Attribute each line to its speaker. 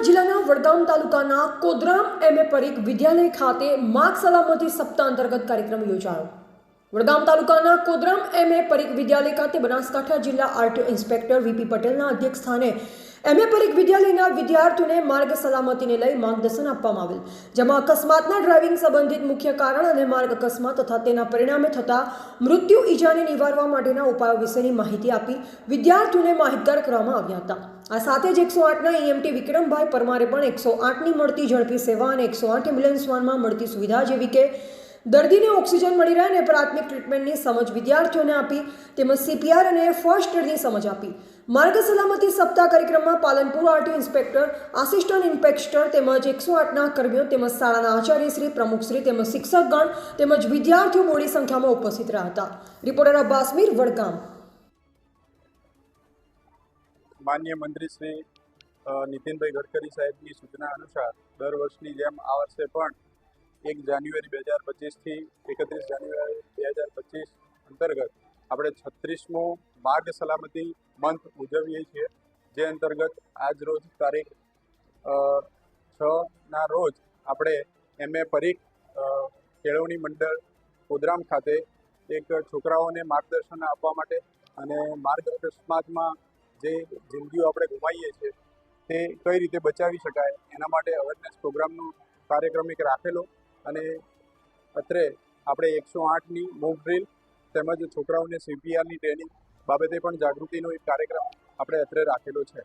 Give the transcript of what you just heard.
Speaker 1: જિલ્લાના વડગામ તાલુકાના કોદરામ એમએ પરીખ વિદ્યાલય ખાતે માર્ગ સલામતી સપ્તાહ અંતર્ગત કાર્યક્રમ યોજાયો। વડગામ તાલુકાના કોદરામ એમએ પરીખ વિદ્યાલય ખાતે બનાસકાંઠા જિલ્લા આરટીઓ ઇન્સ્પેક્ટર વીપી પટેલના અધ્યક્ષસ્થાને એમએ પરીખ વિદ્યાલયના વિદ્યાર્થીઓને માર્ગ સલામતીને લઈ માર્ગદર્શન આપવામાં આવેલ, જેમાં અકસ્માતના ડ્રાઇવિંગ સંબંધિત મુખ્ય કારણ અને માર્ગ અકસ્માત તથા તેના પરિણામે થતા મૃત્યુ ઈજાને નિવારવા માટેના ઉપાયો વિશેની માહિતી આપી વિદ્યાર્થીઓને માહિતગાર કરવામાં આવ્યા હતા। આ સાથે જ 108ના ઈએમટી વિક્રમભાઈ પરમારે પણ 108ની મળતી ઝડપી સેવા અને 108 એમ્બ્યુલન્સ વાનમાં મળતી સુવિધા જેવી કે દર્દીને ઓક્સિજન મળી રહે અને પ્રાથમિક ટ્રીટમેન્ટની સમજ વિદ્યાર્થીઓને આપી તેમજ સીપીઆર અને ફર્સ્ટ એડની સમજ આપી। માર્ગ સલામતી સપ્તાહ કાર્યક્રમમાં Palanpur RTO inspector, assistant inspector તેમજ 108ના કર્મીઓ તેમજ શાળાના આચાર્યશ્રી, પ્રમુખશ્રી તેમજ શિક્ષકગણ તેમજ વિદ્યાર્થીઓ મોટી સંખ્યામાં ઉપસ્થિત રહ્યા હતા। રિપોર્ટર અબ્બાસ મીર, વડગામ।
Speaker 2: માન્ય મંત્રી શ્રી નીતિનભાઈ ગડકરી સાહેબની સૂચના અનુસાર દર વર્ષની જેમ આ વર્ષે પણ 1 જાન્યુઆરી 2025 થી 31 જાન્યુઆરી 2025 અંતર્ગત આપણે 36મો માર્ગ સલામતી મંથ ઉજવીએ છીએ, જે અંતર્ગત આજ રોજ તારીખ 6ના રોજ આપણે એમએ પરીખ કેળવણી મંડળ કોદરામ ખાતે એક છોકરાઓને માર્ગદર્શન આપવા માટે અને માર્ગ અકસ્માતમાં જે જિંદગીઓ આપણે ગુમાવીએ છીએ તે કઈ રીતે બચાવી શકાય એના માટે અવેરનેસ પ્રોગ્રામનો કાર્યક્રમ એક રાખેલો અને અત્રે આપણે 108ની મોક ડ્રીલ તેમજ છોકરાઓને સીપીઆરની ટ્રેનિંગ બાબતે પણ જાગૃતિનો એક કાર્યક્રમ આપણે અત્રે રાખેલો છે।